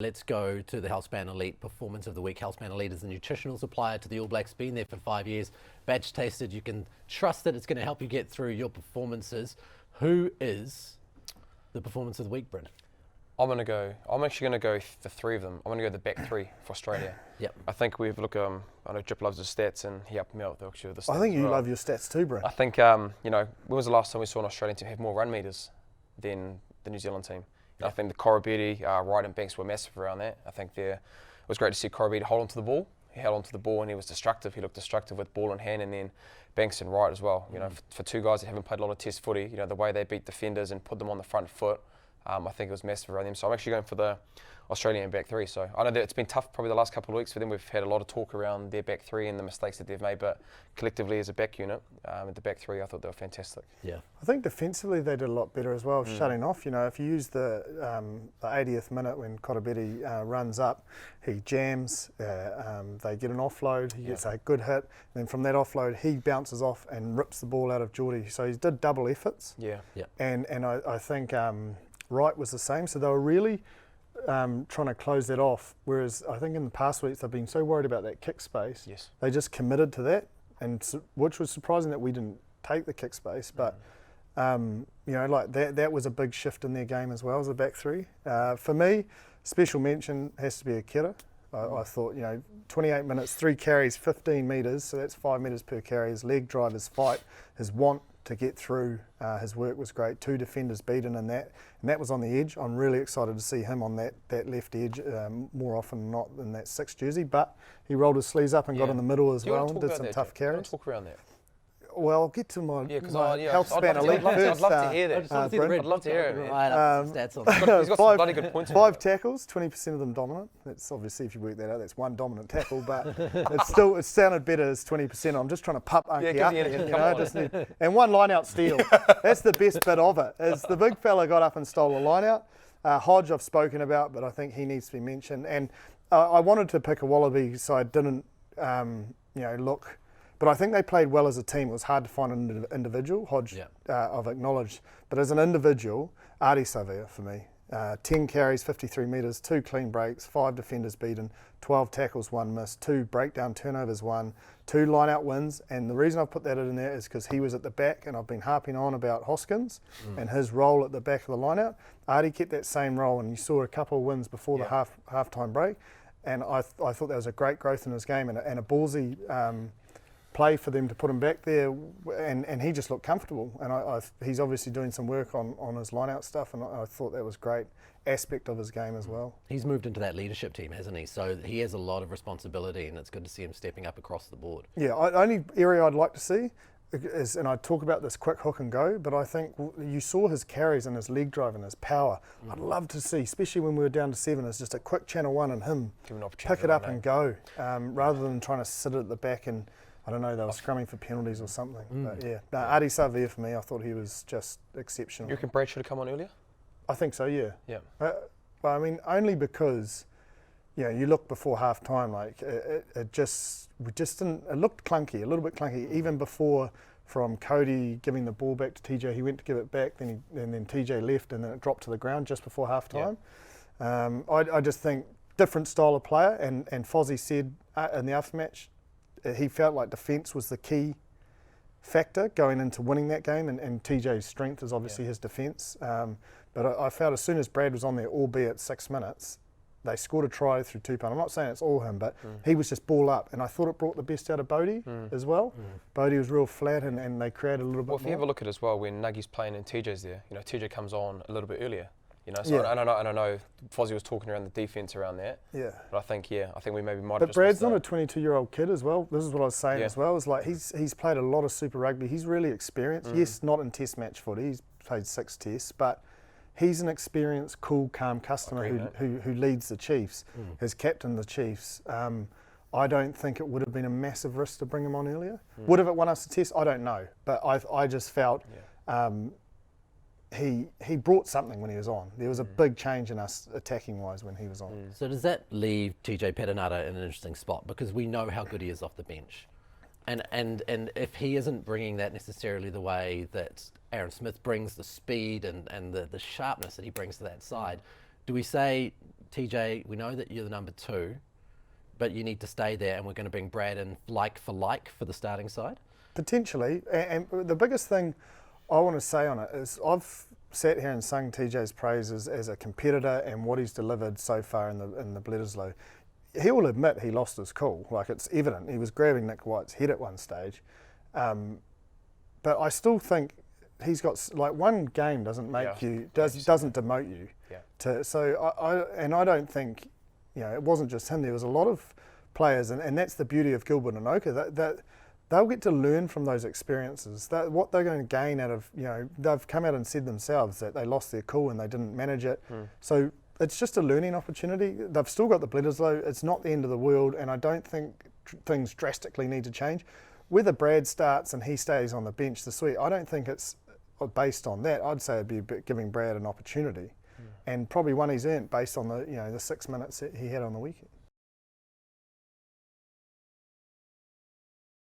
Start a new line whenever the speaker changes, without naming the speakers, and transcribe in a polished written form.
Let's go to the Healthspan Elite Performance of the Week. Healthspan Elite is a nutritional supplier to the All Blacks, been there for 5 years, badge tasted. You can trust that it's going to help you get through your performances. Who is the Performance of the Week, Bryn?
I'm actually going to go for three of them. I'm going to go the back three for Australia.
Yep.
I think I know Jip loves his stats and he helped me out with the stats.
I think you
well.
love your stats too, Bryn.
I think, when was the last time we saw an Australian team have more run meters than the New Zealand team? I think the Koroibete, Wright and Banks were massive around that. I think it was great to see Koroibete hold onto the ball. He held onto the ball and he was destructive. He looked destructive with ball in hand, and then Banks and Wright as well. For two guys that haven't played a lot of test footy, the way they beat defenders and put them on the front foot, I think it was massive around them. So I'm actually going for the Australian back three. So I know that it's been tough probably the last couple of weeks for them. We've had a lot of talk around their back three and the mistakes that they've made, but collectively as a back unit, at the back three, I thought they were fantastic.
Yeah.
I think defensively they did a lot better as well, shutting off. If you use the 80th minute when Koroibete runs up, he jams, they get an offload, he gets a good hit, and then from that offload he bounces off and rips the ball out of Geordie. So he did double efforts.
Yeah.
And I think Wright was the same, so they were really trying to close that off, whereas I think in the past weeks they've been so worried about that kick space.
Yes.
They just committed to that, and which was surprising that we didn't take the kick space, but that was a big shift in their game as well as the back three. For me, special mention has to be Akira. I thought, 28 minutes, 3 carries, 15 metres, so that's 5 metres per carry. His leg drive, his fight, his want to get through, his work was great. 2 defenders beaten in that, and that was on the edge. I'm really excited to see him on that left edge more often than not in that 6 jersey, but he rolled his sleeves up and got in the middle as well and did some tough carries.
Talk around that.
Well, I'll get to my
Healthspan
Elite first.
I'd love to hear that.
I'd
love to hear it.
Right up some stats on that.
He's got some bloody good points.
5 tackles, 20% of them dominant. That's obviously, if you work that out, that's 1 dominant tackle, but it sounded better as 20%. I'm just trying to pup Unky up. And 1 line-out steal. That's the best bit of it, is the big fella got up and stole a line-out. Hodge I've spoken about, but I think he needs to be mentioned. And I wanted to pick a Wallaby, so I didn't, look. But I think they played well as a team. It was hard to find an individual. Hodge, I've acknowledged. But as an individual, Ardie Savea for me. 10 carries, 53 metres, 2 clean breaks, 5 defenders beaten, 12 tackles, 1 miss, 2 breakdown turnovers, 1, 2 line-out wins. And the reason I've put that in there is because he was at the back, and I've been harping on about Hoskins and his role at the back of the line-out. Ardie kept that same role, and you saw a couple of wins before the half-time break. And I thought that was a great growth in his game and a ballsy play for them to put him back there, and he just looked comfortable, and he's obviously doing some work on his line-out stuff, and I thought that was a great aspect of his game as well.
He's moved into that leadership team, hasn't he? So he has a lot of responsibility, and it's good to see him stepping up across the board. Yeah,
only area I'd like to see is, and I talk about this quick hook and go, but I think you saw his carries and his leg drive and his power. I'd love to see, especially when we were down to 7, is just a quick channel 1 and him pick it up and go, rather than trying to sit at the back and I don't know, they were scrumming for penalties or something. But Ardie Savea for me, I thought he was just exceptional.
You reckon Brad should have come on earlier?
I think so, yeah.
Yeah.
Well, I mean, only because, you look before half time, like it looked clunky, a little bit clunky, even before from Cody giving the ball back to TJ. He went to give it back, and then TJ left, and then it dropped to the ground just before half time. Yeah. I just think different style of player, and Fozzie said in the aftermatch, he felt like defence was the key factor going into winning that game, and TJ's strength is obviously his defence. But I felt as soon as Brad was on there, albeit 6 minutes, they scored a try through 2 punt. I'm not saying it's all him, but he was just ball up, and I thought it brought the best out of Bodie as well. Bodie was real flat, and they created a little bit more.
Well, if you have a look at it as well, when Nuggy's playing and TJ's there, TJ comes on a little bit earlier. So I don't know. Fozzie was talking around the defence around that. Yeah. But I think we maybe might.
But Brad's not a 22-year-old kid as well. This is what I was saying as well. Is like he's played a lot of Super Rugby. He's really experienced. Yes, not in Test match footy. He's played 6 tests, but he's an experienced, cool, calm customer who leads the Chiefs, has captained the Chiefs. I don't think it would have been a massive risk to bring him on earlier. Would have it won us the test? I don't know, but I just felt. He brought something when he was on. There was a big change in us attacking-wise when he was on.
So does that leave TJ Perenara in an interesting spot? Because we know how good he is off the bench. And if he isn't bringing that necessarily the way that Aaron Smith brings, the speed and the sharpness that he brings to that side, do we say TJ, we know that you're the number 2, but you need to stay there, and we're going to bring Brad in like for the starting side?
Potentially, and the biggest thing I want to say on it is I've sat here and sung TJ's praises as a competitor and what he's delivered so far in the Bledisloe. He will admit he lost his cool, like it's evident. He was grabbing Nick White's head at one stage, but I still think he's got, like, one game doesn't make you, doesn't demote you. Yeah. So I don't think, it wasn't just him. There was a lot of players, and that's the beauty of Gilbert and Oka, that they'll get to learn from those experiences. What they're going to gain out of, they've come out and said themselves that they lost their cool and they didn't manage it. So it's just a learning opportunity. They've still got the Bledisloe. It's not the end of the world, and I don't think things drastically need to change. Whether Brad starts and he stays on the bench this week, I don't think it's based on that. I'd say it'd be giving Brad an opportunity, and probably one he's earned based on the 6 minutes that he had on the weekend.